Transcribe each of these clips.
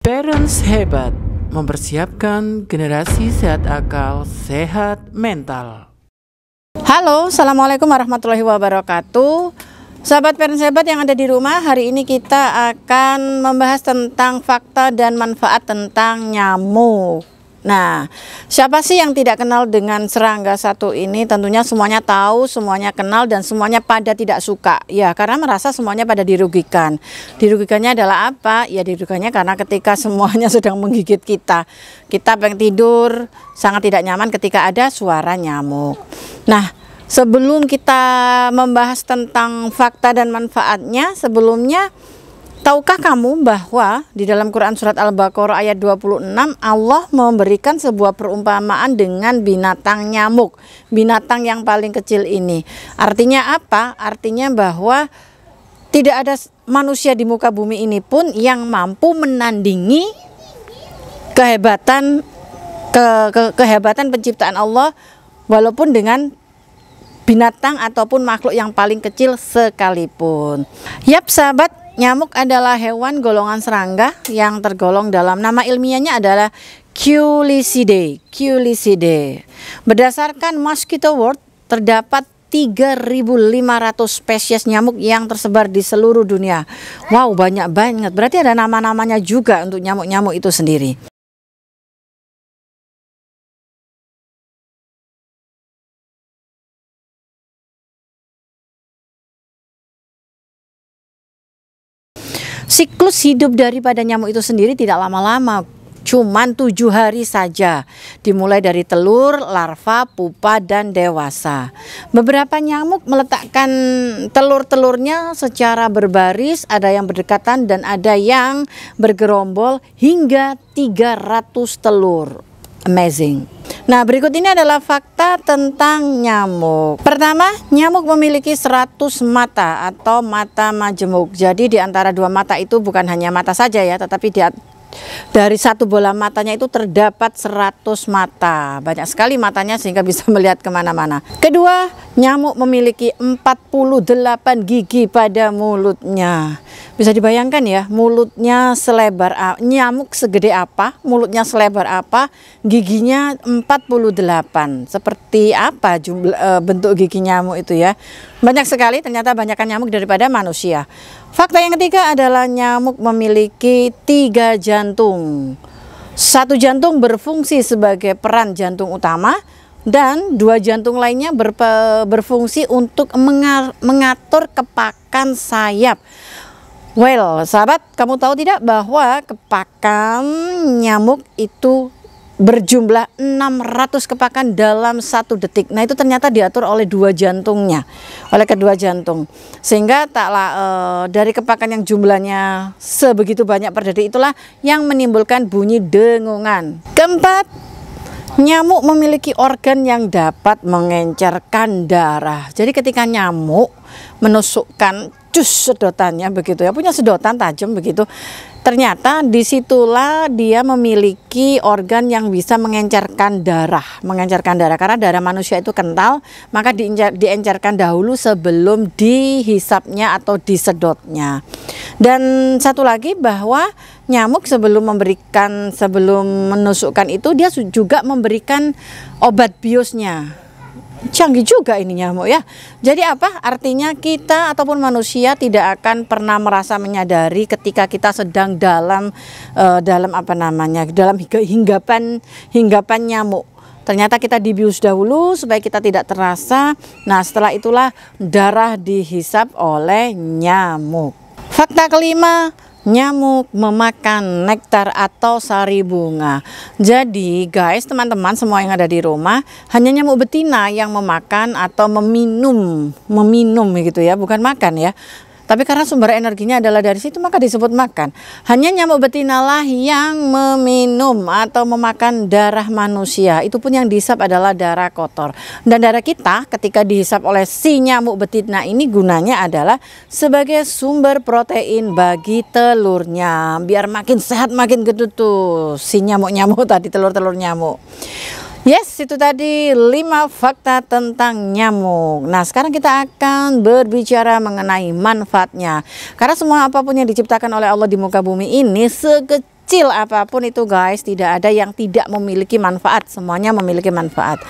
Parents Hebat mempersiapkan generasi sehat akal, sehat mental. Halo, assalamualaikum warahmatullahi wabarakatuh. Sahabat Parents Hebat yang ada di rumah, hari ini kita akan membahas tentang fakta dan manfaat tentang nyamuk. Nah, siapa sih yang tidak kenal dengan serangga satu ini? Tentunya semuanya tahu, semuanya kenal, dan semuanya pada tidak suka. Ya, karena merasa semuanya pada dirugikan. Dirugikannya adalah apa? Ya, dirugikannya karena ketika semuanya sedang menggigit kita. Kita pengen tidur, sangat tidak nyaman ketika ada suara nyamuk. Nah, sebelum kita membahas tentang fakta dan manfaatnya, sebelumnya tahukah kamu bahwa di dalam Quran surat Al-Baqarah ayat 26 Allah memberikan sebuah perumpamaan dengan binatang nyamuk, binatang yang paling kecil ini. Artinya apa? Artinya bahwa tidak ada manusia di muka bumi ini pun yang mampu menandingi kehebatan kehebatan penciptaan Allah, walaupun dengan binatang ataupun makhluk yang paling kecil sekalipun. Yap sahabat, nyamuk adalah hewan golongan serangga yang tergolong dalam nama ilmiahnya adalah Culicidae. Berdasarkan Mosquito World, terdapat 3.500 spesies nyamuk yang tersebar di seluruh dunia. Wow, banyak banget. Berarti ada nama-namanya juga untuk nyamuk-nyamuk itu sendiri. Siklus hidup daripada nyamuk itu sendiri tidak lama-lama, cuman 7 hari saja, dimulai dari telur, larva, pupa, dan dewasa. Beberapa nyamuk meletakkan telur-telurnya secara berbaris, ada yang berdekatan dan ada yang bergerombol hingga 300 telur. Amazing. Nah, berikut ini adalah fakta tentang nyamuk. Pertama, nyamuk memiliki 100 mata atau mata majemuk. Jadi di antara dua mata itu bukan hanya mata saja ya, tetapi dari satu bola matanya itu terdapat 100 mata. Banyak sekali matanya sehingga bisa melihat kemana-mana. Kedua, nyamuk memiliki 48 gigi pada mulutnya. Bisa dibayangkan ya, mulutnya selebar nyamuk segede apa, mulutnya selebar apa, giginya 48. Seperti apa bentuk gigi nyamuk itu ya? Banyak sekali, ternyata banyakkan nyamuk daripada manusia. Fakta yang ketiga adalah nyamuk memiliki 3 jantung. 1 jantung berfungsi sebagai peran jantung utama dan 2 jantung lainnya berfungsi untuk mengatur kepakan sayap. Well, sahabat, kamu tahu tidak bahwa kepakan nyamuk itu berjumlah 600 kepakan dalam 1 detik. Nah, itu ternyata diatur oleh 2 jantungnya, oleh kedua jantung. Sehingga dari kepakan yang jumlahnya sebegitu banyak per detik itulah yang menimbulkan bunyi dengungan. Keempat, nyamuk memiliki organ yang dapat mengencerkan darah. Jadi ketika nyamuk menusukkan sedotannya begitu ya, punya sedotan tajam begitu, ternyata disitulah dia memiliki organ yang bisa mengencerkan darah karena darah manusia itu kental, maka diencerkan dahulu sebelum dihisapnya atau disedotnya. Dan satu lagi bahwa nyamuk sebelum menusukkan itu dia juga memberikan obat biusnya. Canggih juga ini nyamuk ya. Jadi apa? Artinya kita ataupun manusia tidak akan pernah merasa menyadari ketika kita sedang dalam hinggapan nyamuk. Ternyata kita dibius dahulu supaya kita tidak terasa. Nah, setelah itulah darah dihisap oleh nyamuk. Fakta kelima, nyamuk memakan nektar atau sari bunga. Jadi guys, teman-teman semua yang ada di rumah, hanya nyamuk betina yang memakan atau meminum gitu ya, bukan makan ya. Tapi karena sumber energinya adalah dari situ maka disebut makan. Hanya nyamuk betinalah yang meminum atau memakan darah manusia. Itu pun yang dihisap adalah darah kotor. Dan darah kita ketika dihisap oleh si nyamuk betina ini gunanya adalah sebagai sumber protein bagi telurnya. Biar makin sehat, makin gede tuh si nyamuk-nyamuk tadi, telur-telur nyamuk. Yes, itu tadi 5 fakta tentang nyamuk. Nah, sekarang kita akan berbicara mengenai manfaatnya. Karena semua apapun yang diciptakan oleh Allah di muka bumi ini, sekecil sekecil apapun itu guys, tidak ada yang tidak memiliki manfaat, semuanya memiliki manfaat.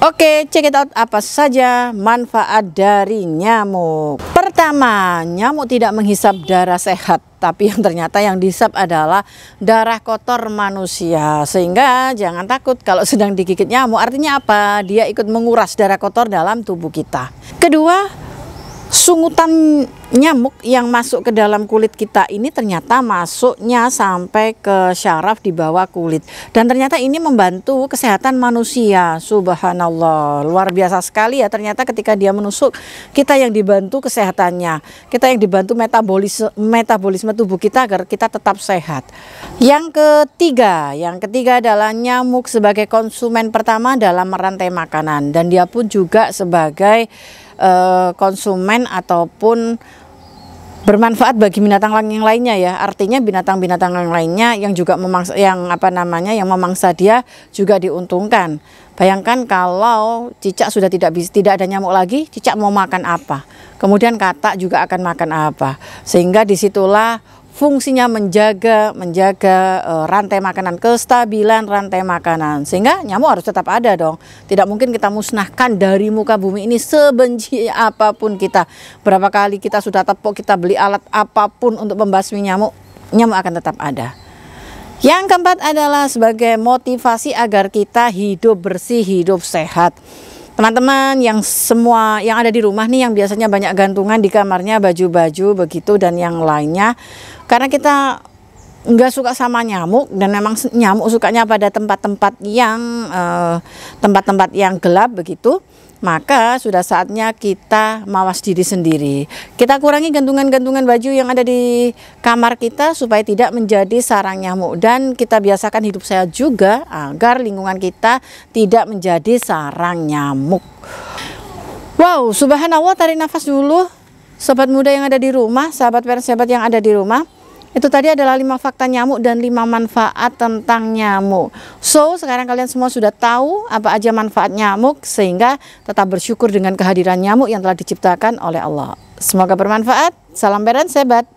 Oke, check it out apa saja manfaat dari nyamuk. Pertama, nyamuk tidak menghisap darah sehat, tapi yang ternyata yang dihisap adalah darah kotor manusia. Sehingga jangan takut kalau sedang digigit nyamuk. Artinya apa? Dia ikut menguras darah kotor dalam tubuh kita. Kedua, sungutan nyamuk yang masuk ke dalam kulit kita ini ternyata masuknya sampai ke syaraf di bawah kulit, dan ternyata ini membantu kesehatan manusia. Subhanallah, luar biasa sekali ya. Ternyata ketika dia menusuk, kita yang dibantu kesehatannya, kita yang dibantu metabolisme tubuh kita agar kita tetap sehat. Yang ketiga adalah nyamuk sebagai konsumen pertama dalam rantai makanan, dan dia pun juga sebagai konsumen ataupun bermanfaat bagi binatang yang lainnya ya. Artinya binatang-binatang yang lainnya yang juga memangsa, yang memangsa dia juga diuntungkan. Bayangkan kalau cicak sudah tidak ada nyamuk lagi, cicak mau makan apa? Kemudian katak juga akan makan apa? Sehingga disitulah fungsinya menjaga rantai makanan, kestabilan rantai makanan. Sehingga nyamuk harus tetap ada dong. Tidak mungkin kita musnahkan dari muka bumi ini sebenci apapun kita. Berapa kali kita sudah tepuk, kita beli alat apapun untuk membasmi nyamuk, nyamuk akan tetap ada. Yang keempat adalah sebagai motivasi agar kita hidup bersih, hidup sehat. Teman-teman yang semua yang ada di rumah nih, yang biasanya banyak gantungan di kamarnya, baju-baju begitu dan yang lainnya, karena kita nggak suka sama nyamuk, dan memang nyamuk sukanya pada tempat-tempat yang gelap begitu, maka sudah saatnya kita mawas diri sendiri. Kita kurangi gantungan-gantungan baju yang ada di kamar kita supaya tidak menjadi sarang nyamuk, dan kita biasakan hidup sehat juga agar lingkungan kita tidak menjadi sarang nyamuk. Wow, subhanallah, tarik nafas dulu sobat muda yang ada di rumah, sahabat yang ada di rumah. Itu tadi adalah 5 fakta nyamuk dan 5 manfaat tentang nyamuk. So, sekarang kalian semua sudah tahu apa aja manfaat nyamuk, sehingga tetap bersyukur dengan kehadiran nyamuk yang telah diciptakan oleh Allah. Semoga bermanfaat. Salam Beran Sebat.